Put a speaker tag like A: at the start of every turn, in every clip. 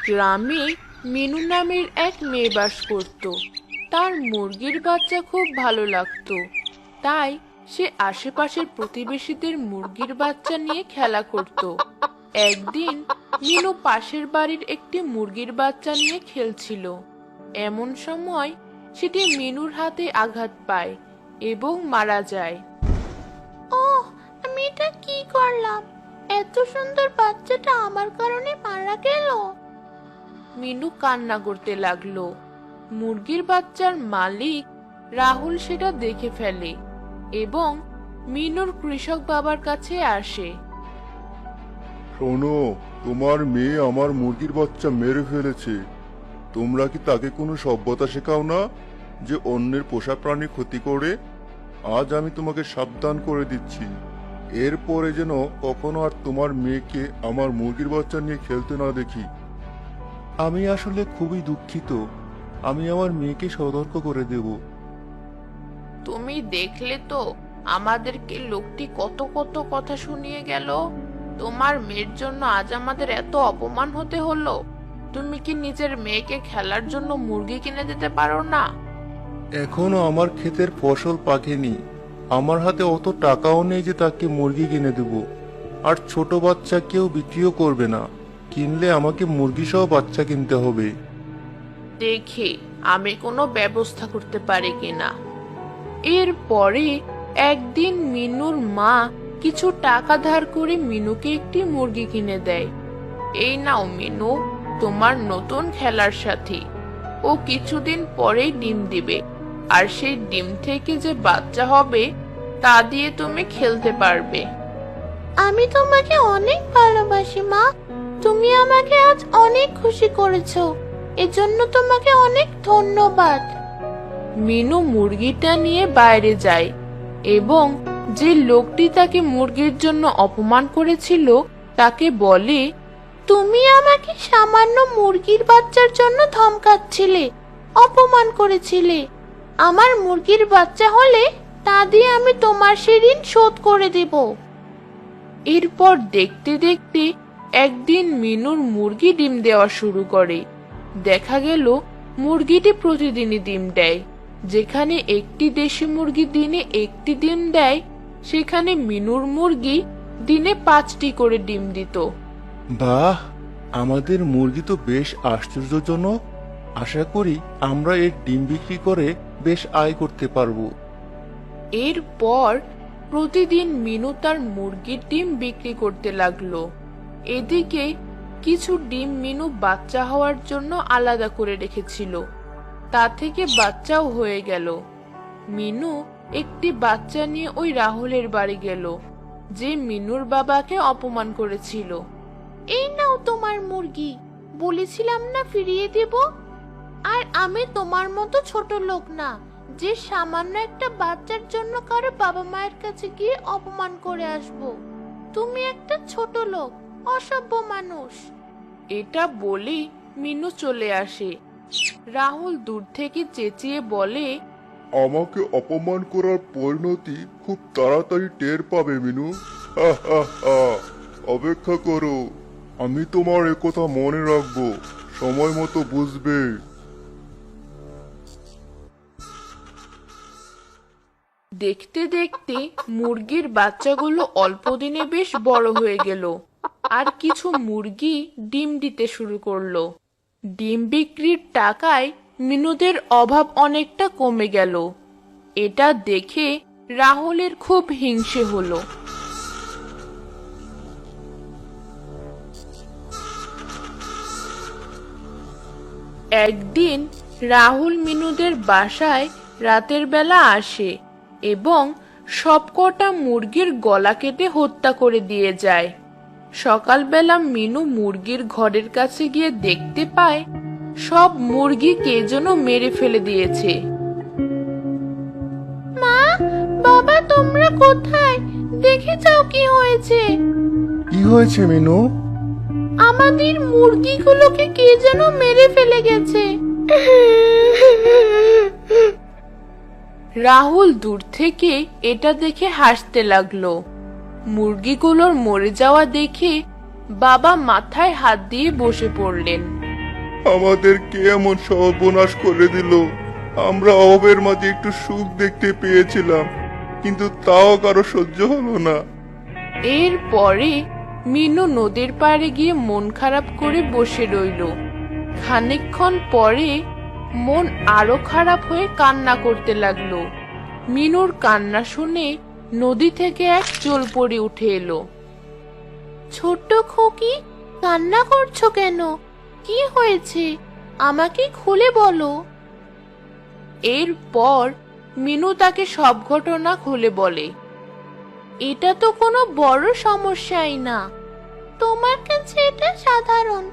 A: গ্রামে মিনু নামের এক মেয়ে বাস করত। তার মুরগির বাচ্চা খুব ভালো লাগতো, তাই সে আশেপাশের প্রতিবেশীদের মুরগির বাচ্চা নিয়ে খেলা করত। একদিন মিনু পাশের বাড়ির একটি মুরগির বাচ্চা নিয়ে খেলছিল। এমন সময় সেটি মিনুর হাতে আঘাত পায় এবং মারা যায়।
B: ওহ, আমি এটা কি করলাম? এত সুন্দর বাচ্চাটা আমার কারণে মারা গেল।
A: মিনু কান্না করতে লাগলো। মুরগির বাচ্চার মালিক রাহুল সেটা দেখে ফেলে এবং মিনুর কৃষক বাবার কাছে আসে।
C: শোনো, তোমার মেয়ে আমার মুরগির বাচ্চা মেরে ফেলেছে। তোমরা কি তাকে কোনো সভ্যতা শেখাও না যে অন্যের পোষা প্রাণী ক্ষতি করে? আজ আমি তোমাকে সাবধান করে দিচ্ছি, এরপরে যেন কখনো আর তোমার মেয়েকে আমার মুরগির বাচ্চা নিয়ে খেলতে না দেখি। আমি আসলে খুবই দুঃখিত, আমি আমার মেয়েকে সতর্ক করে দেব।
A: তুমি দেখলে তো আমাদেরকে লোকটি কত কত কথা শুনিয়ে গেল। তোমার মেয়ের জন্য আজ আমাদের এত অপমান হতে হলো। তুমি কি নিজের মেয়েকে খেলার জন্য মুরগি কিনে দিতে পারো না?
C: এখনো আমার ক্ষেতের ফসল পাকেনি, আমার হাতে অত টাকাও নেই যে তাকে মুরগি কিনে দেব। আর ছোট বাচ্চা কেউ বিক্রিও করবে না, কিনলে আমাকে মুরগি সহ বাচ্চা কিনতে হবে।
A: দেখে আমি কোনো ব্যবস্থা করতে পারি কিনা। এরপরে একদিন মিনুর মা কিছু টাকা ধার করে মিনুকে একটি মুরগি কিনে দেয়। এই নাও মিনু, তোমার নতুন খেলার সাথী। ও কিছুদিন পরেই ডিম দিবে, আর সেই ডিম থেকে যে বাচ্চা হবে তা দিয়ে তুমি খেলতে পারবে।
B: আমি তোমাকে অনেক ভালোবাসি মা। তুমি আমাকে আজ অনেক খুশি করেছো, এজন্য তোমাকে অনেক ধন্যবাদ।
A: মিনু মুরগিটা নিয়ে বাইরে যায় এবং যে লোকটি তাকে মুরগির জন্য অপমান করেছিল তাকে বলে,
B: তুমি আমাকে সামান্য মুরগির বাচ্চার জন্য ধমকাচ্ছিলে, অপমান করেছিলে। আমার মুরগির বাচ্চা হলে তা দিয়ে আমি তোমার সেই ঋণ শোধ করে দেব।
A: এরপর দেখতে দেখতে একদিন মিনুর মুরগি ডিম দেওয়া শুরু করে। দেখা গেল মুরগিটি প্রতিদিনই ডিম দেয়। যেখানে একটি দেশি মুরগি দিনে একটি ডিম দেয়, সেখানে মিনুর মুরগি দিনে 5টি করে ডিম দিত।
C: বাহ, আমাদের মুরগি তো বেশ আশ্চর্যজনক। আশা করি আমরা এর ডিম বিক্রি করে বেশ আয় করতে পারবো।
A: এরপর প্রতিদিন মিনু তার মুরগির ডিম বিক্রি করতে লাগলো। এদিকে কিছু ডিম মিনু বাচ্চা হওয়ার জন্য আলাদা করে রেখেছিল, তা থেকে বাচ্চাও হয়ে গেল। মিনু একটি বাচ্চা নিয়ে ওই রাহুলের বাড়ি গেল, যে মিনুর বাবাকে অপমান করেছিল।
B: এই নাও তোমার মুরগি, বলেছিলাম না ফিরিয়ে দেব। আর আমি তোমার মতো ছোট লোক না যে সামান্য একটা বাচ্চার জন্য কারো বাবা মায়ের কাছে গিয়ে অপমান করে আসব। তুমি একটা ছোট লোক, অসভ্য মানুষ।
A: এটা বলেই মিনু চলে আসে। রাহুল দূর থেকে চেঁচিয়ে বলে,
C: আমাকে অপমান করার পরিণতি খুব তাড়াতাড়ি টের পাবে মিনু। হা হা হা, অপেক্ষা করো, আমি তোমার একথা মনে রাখবো, সময় মতো বুঝবে।
A: দেখতে দেখতে মুরগির বাচ্চাগুলো অল্প দিনে বেশ বড় হয়ে গেল, আর কিছু মুরগি ডিম দিতে শুরু করলো। ডিম বিক্রির টাকায় মিনুদের অভাব অনেকটা কমে গেল। এটা দেখে রাহুলের খুব হিংসে হলো। একদিন রাহুল মিনুদের বাসায় রাতের বেলা আসে এবং সবকটা মুরগির গলা কেটে হত্যা করে দিয়ে যায়। সকালবেলা মিনু মুরগির ঘরের কাছে গিয়ে দেখতে পায় সব মুরগি কে যেন মেরে ফেলে দিয়েছে।
B: মা, বাবা, তোমরা কোথায়? দেখে যাও কি হয়েছে।
C: কি হয়েছে মিনু?
B: আমাদের মুরগিগুলোকে কে যেন মেরে ফেলে গেছে।
A: রাহুল দূর থেকে এটা দেখে হাসতে লাগলো। মুরগিগুলোর মরে যাওয়া দেখে বাবা মাথায় হাত দিয়ে বসে পড়লেন।
C: আমাদের কে এমন সর্বনাশ করে দিল? আমরা অভাবের মাঝে একটু সুখ দেখতে পেয়েছিলাম, কিন্তু তাও কারো সহ্য হলো না।
A: এরপরে মিনু নদীর পাড়ে গিয়ে মন খারাপ করে বসে রইল। খানিকক্ষণ পরে মন আরো খারাপ হয়ে কান্না করতে লাগলো। মিনুর কান্না শুনে নদী থেকে এক জলপরি উঠে এলো।
B: ছোট্ট খুকি, কান্না করছো কেন? কি হয়েছে? আমাকে খুলে বলো।
A: এরপর মিনু তাকে সব ঘটনা খুলে বলে।
B: এটা তো কোনো বড় সমস্যাই না। তোমার কাছে এটা সাধারণ,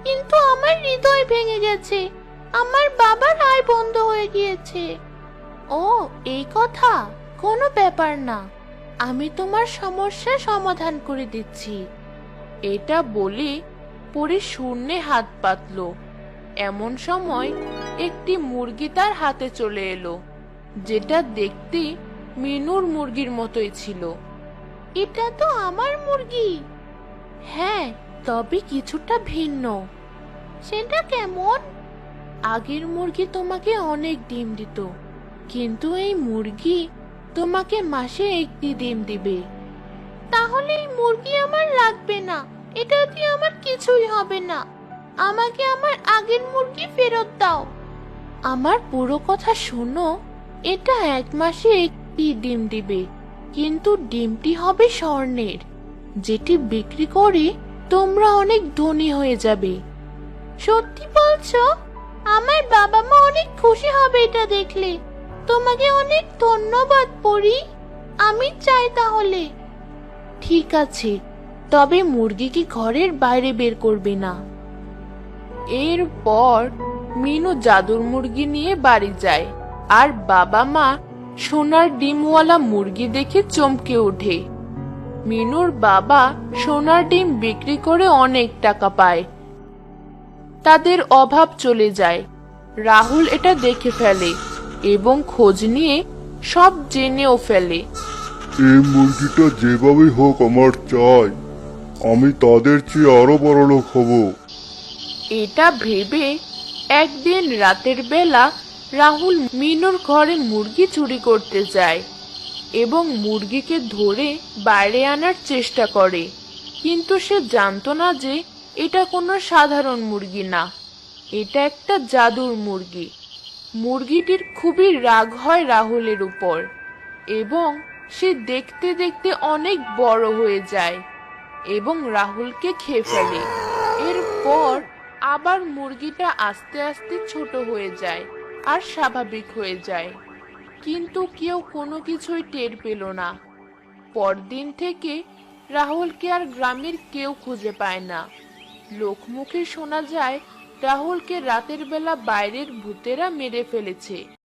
B: কিন্তু আমার হৃদয় ভেঙে গেছে। আমার বাবার আয় বন্ধ হয়ে গিয়েছে। ও, এই কথা? কোনো ব্যাপার না, আমি তোমার সমস্যার সমাধান করে দিচ্ছি।
A: এটা বলে পরে শূন্যে হাত পাতল। এমন সময় একটি মুরগি তার হাতে চলে এলো, যেটা দেখতে মিনুর মুরগির মতোই ছিল।
B: এটা তো আমার মুরগি। হ্যাঁ, তবে কিছুটা ভিন্ন। সেটা কেমন? আগের মুরগি তোমাকে অনেক ডিম দিত, কিন্তু এই মুরগি তোমাকে মাসে একটি ডিম দিবে। তাহলে এই মুরগি আমার লাগবে না, এটা দিয়ে আমার কিছুই হবে না। আমাকে আমার আগের মুরগি ফেরত দাও। আমার পুরো কথা শোনো, এটা 1 মাসে একটি ডিম দিবে, কিন্তু ডিমটি হবে স্বর্ণের, যেটি বিক্রি করে তোমরা অনেক ধনী হয়ে যাবে। সত্যি বলছো? আমার বাবা মা অনেক খুশি হবে এটা দেখলে। তোমাকে অনেক ধন্যবাদ পরি। আমি চাই তাহলে। ঠিক আছে, তবে মুরগিকে ঘরের বাইরে বের করবে না।
A: এরপর মিনু জাদুর মুরগি নিয়ে বাড়ি যায়, আর বাবা মা সোনার ডিমওয়ালা মুরগি দেখে চমকে ওঠে। মিনুর বাবা সোনার ডিম বিক্রি করে অনেক টাকা পায়। তাদের অভাব চলে যায়। রাহুল এটা দেখে ফেলে এবং খোঁজ নিয়ে সব জেনেও ফেলে।
C: এই মুরগিটা যেভাবেই হোক আমার চাই, আমি তাদের চেয়ে আরো বড় লোক হব।
A: এটা ভেবে একদিন রাতের বেলা রাহুল মিনুর ঘরে মুরগি চুরি করতে যায় এবং মুরগিকে ধরে বাইরে আনার চেষ্টা করে, কিন্তু সে জানতো না যে এটা কোনো সাধারণ মুরগি না, এটা একটা জাদুর মুরগি। মুরগিটির খুবই রাগ হয় রাহুলের উপর এবং সে দেখতে দেখতে অনেক বড় হয়ে যায় এবং রাহুলকে খেয়ে ফেলে। এরপর আবার মুরগিটা আস্তে আস্তে ছোট হয়ে যায় আর স্বাভাবিক হয়ে যায়, কিন্তু কেউ কোনো কিছুই টের পেল না। পরদিন থেকে রাহুলকে আর গ্রামের কেউ খুঁজে পায় না। লোকমুখে শোনা যায় রাহুলকে রাতের বেলা বাইরের ভূতেরা মেরে ফেলেছে।